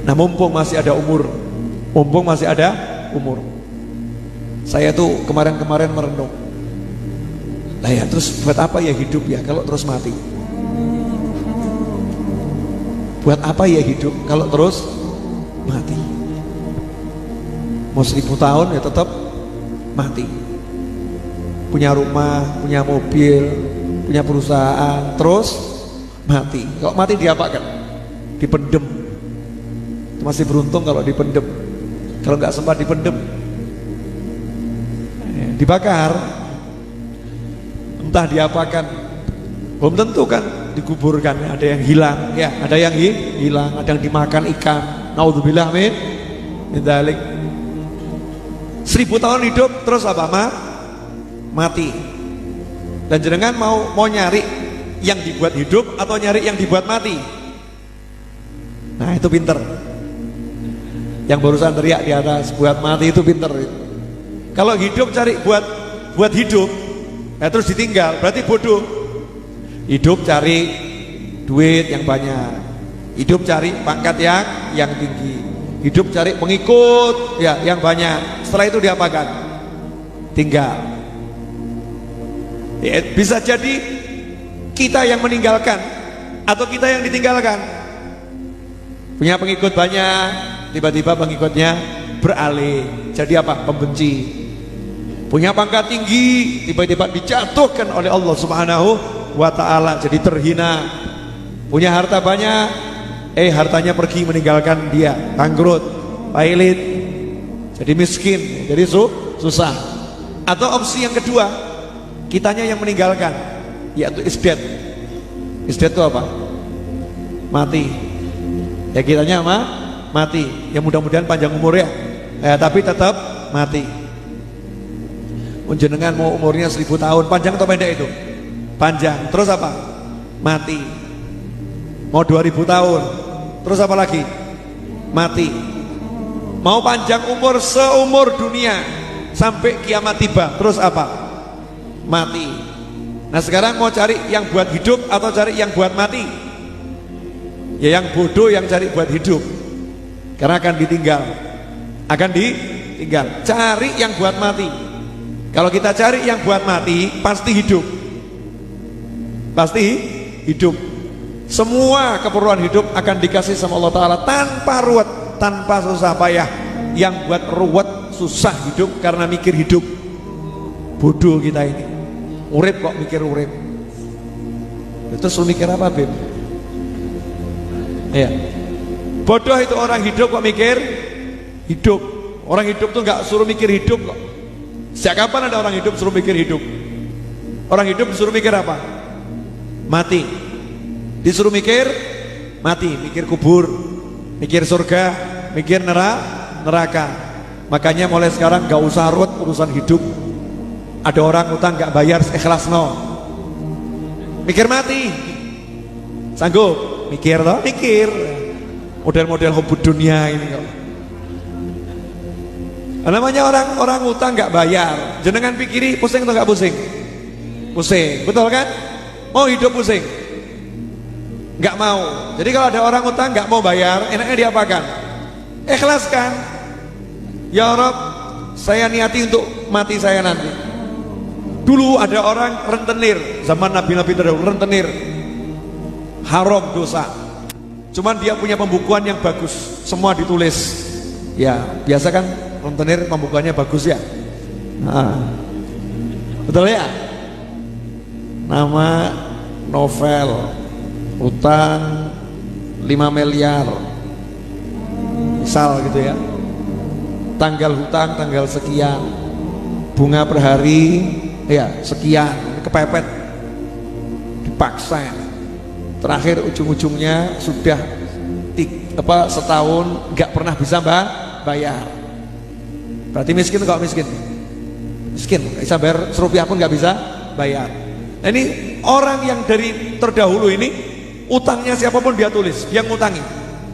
Nah, mumpung masih ada umur, saya tuh kemarin-kemarin merenung, lah ya terus buat apa ya hidup ya kalau terus mati? Buat apa ya hidup kalau terus mati? Mau 1000 tahun ya tetap mati. Punya rumah, punya mobil, punya perusahaan, terus mati. Kalau mati diapakan? Dipendem. Masih beruntung kalau dipendem. Kalau nggak sempat dipendem, dibakar. Entah diapakan. Belum tentu kan dikuburkan. Ada yang hilang, ya. Ada yang hilang. Ada yang dimakan ikan. Naudzubillah min dzalik. 1000 tahun hidup terus apa? Mati. Dan jenengan mau nyari yang dibuat hidup atau nyari yang dibuat mati? Nah, itu pinter. Yang barusan teriak di atas buat mati itu pinter. Kalau hidup cari buat hidup, nah terus ditinggal, berarti bodoh. Hidup cari duit yang banyak, hidup cari pangkat yang tinggi, hidup cari pengikut ya yang banyak. Setelah itu diapakan? Tinggal. Ya, bisa jadi kita yang meninggalkan atau kita yang ditinggalkan. Punya pengikut banyak, tiba-tiba pengikutnya beralih jadi apa? Pembenci. Punya pangkat tinggi, tiba-tiba dijatuhkan oleh Allah Subhanahu wa ta'ala jadi terhina. Punya harta banyak, hartanya pergi meninggalkan dia, bangkrut, pailit, jadi miskin, jadi susah. Atau opsi yang kedua, kitanya yang meninggalkan, yaitu isdet. Isdet itu apa? Mati. Ya kitanya mati. Ya mudah-mudahan panjang umur ya. Tapi tetap mati. Jenengan mau umurnya 1000 tahun, panjang atau pendek itu? Panjang. Terus apa? Mati. Mau 2000 tahun. Terus apa lagi? Mati. Mau panjang umur seumur dunia sampai kiamat tiba. Terus apa? Mati. Nah, sekarang mau cari yang buat hidup atau cari yang buat mati? Ya yang bodoh yang cari buat hidup, karena akan ditinggal. Cari yang buat mati. Kalau kita cari yang buat mati, pasti hidup. Semua keperluan hidup akan dikasih sama Allah Ta'ala tanpa ruwet, tanpa susah payah. Yang buat ruwet susah hidup karena mikir hidup. Bodoh kita ini. Urip kok mikir urip. Terus lu mikir apa, Beb? Ya. Bodoh itu orang hidup kok mikir hidup. Orang hidup tuh nggak suruh mikir hidup kok. Sejak kapan ada orang hidup suruh mikir hidup? Orang hidup disuruh mikir apa? Mati. Disuruh mikir mati, mikir kubur, mikir surga, mikir neraka. Makanya mulai sekarang gak usah ruwet urusan hidup. Ada orang utang gak bayar, ikhlas no. Mikir mati. Sanggup? Mikir toh? Mikir. Model-model hubud dunia ini kok. Namanya orang utang gak bayar. Jenengan pikiri pusing atau gak pusing? Pusing, betul kan? Mau hidup pusing? Gak mau. Jadi kalau ada orang utang gak mau bayar, enaknya diapakan? Ikhlaskan. Ya Rabb, saya niati untuk mati saya nanti. Dulu ada orang rentenir, zaman nabi-nabi terdahulu rentenir, haram dosa. Cuman dia punya pembukuan yang bagus, semua ditulis. Ya biasa kan rentenir pembukuannya bagus ya. Betul ya. Nama novel, utang 5 miliar, misal gitu ya. Tanggal hutang tanggal sekian, bunga per hari ya sekian, kepepet, dipaksa. Terakhir ujung-ujungnya sudah setahun nggak pernah bisa bayar. Berarti miskin kok miskin, bisa bayar serupiah pun nggak bisa bayar. Nah, ini orang yang dari terdahulu ini utangnya siapapun dia tulis, dia ngutangi,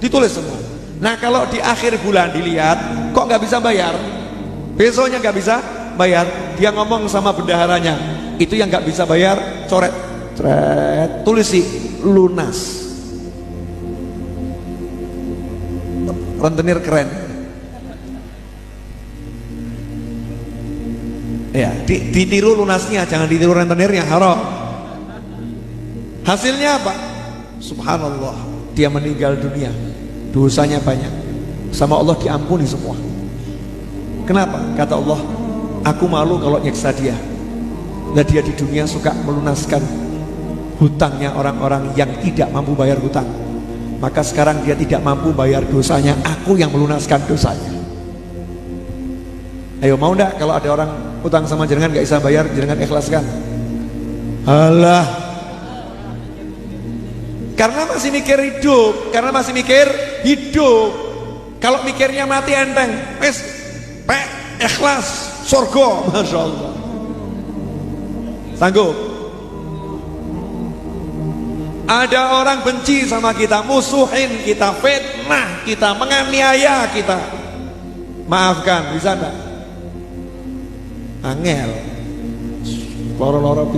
ditulis semua. Nah kalau di akhir bulan dilihat kok nggak bisa bayar, besoknya nggak bisa bayar, dia ngomong sama bendaharanya, itu yang nggak bisa bayar coret, tulis sih lunas. rentenir keren. Ya, ditiru lunasnya, jangan ditiru rentenirnya, haram. Hasilnya apa? Subhanallah, dia meninggal dunia, dosanya banyak, sama Allah diampuni semua. Kenapa? Kata Allah, aku malu kalau nyeksa dia. Nah, dia di dunia suka melunaskan hutangnya orang-orang yang tidak mampu bayar hutang. Maka sekarang dia tidak mampu bayar dosanya, aku yang melunaskan dosanya. Ayo, mau enggak kalau ada orang utang sama jenengan gak bisa bayar, jenengan ikhlaskan? Alah, karena masih mikir hidup, karena masih mikir hidup. Kalau mikirnya mati enteng, wes ikhlas, surga, masya Allah. Sanggup? Ada orang benci sama kita, musuhin kita, fitnah kita, menganiaya kita, maafkan, bisa enggak? Angel, loro-loro,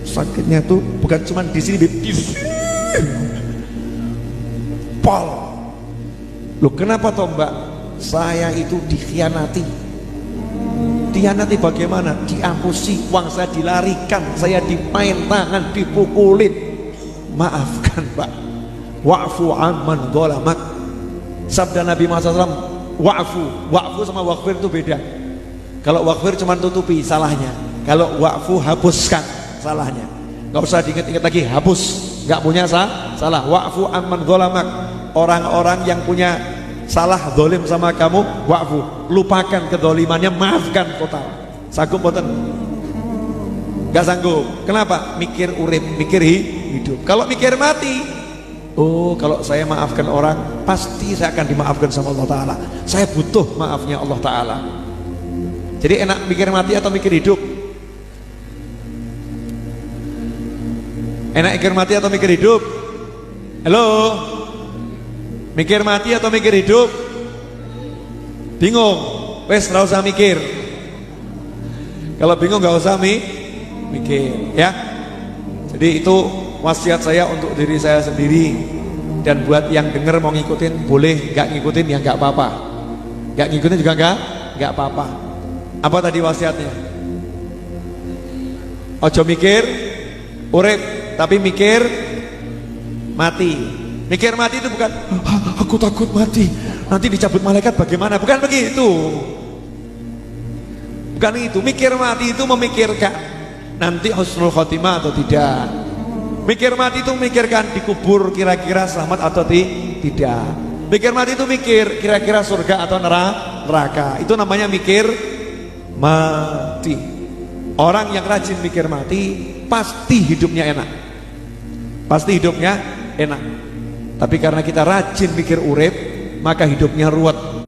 sakitnya tuh bukan cuma di sini, di sini. Pol. Loh, kenapa toh Mbak? Saya itu dikhianati. Dikhianati bagaimana? Diampusi, uang saya dilarikan, saya dimain tangan, dipukulin. Maafkan Mbak. Wa'fu amman dhalamak. Sabda Nabi Muhammad SAW, wa'fu sama wa'fir itu beda. Kalau wa'fir cuma tutupi salahnya, kalau wa'fu hapuskan salahnya. Gak usah diingat-ingat lagi, hapus, gak punya salah. Wa'fu amman dhalamak. Orang-orang yang punya salah dolim sama kamu, wa'fu, lupakan kedolimannya, maafkan total. Sanggup boten? Gak sanggup. Kenapa? Mikir urip, mikir hidup. Kalau mikir mati, oh, kalau saya maafkan orang, pasti saya akan dimaafkan sama Allah Ta'ala. Saya butuh maafnya Allah Ta'ala. Jadi enak mikir mati atau mikir hidup? Enak mikir mati atau mikir hidup? Halo? Mikir mati atau mikir hidup? Bingung? Wes, gak usah mikir. Kalau bingung gak usah mikir, ya. Jadi itu wasiat saya untuk diri saya sendiri. Dan buat yang denger mau ngikutin boleh, gak ngikutin ya gak apa-apa. Gak ngikutin juga gak apa-apa. Apa tadi wasiatnya? Ojo mikir urip, tapi mikir mati. Mikir mati itu bukan aku takut mati, nanti dicabut malaikat bagaimana, bukan begitu. Bukan itu. Mikir mati itu memikirkan nanti husnul khotimah atau tidak. Mikir mati itu memikirkan dikubur kira-kira selamat atau tidak. Mikir mati itu mikir kira-kira surga atau neraka. Itu namanya mikir mati. Orang yang rajin mikir mati pasti hidupnya enak. Pasti hidupnya enak. Tapi karena kita rajin mikir urip, maka hidupnya ruwet.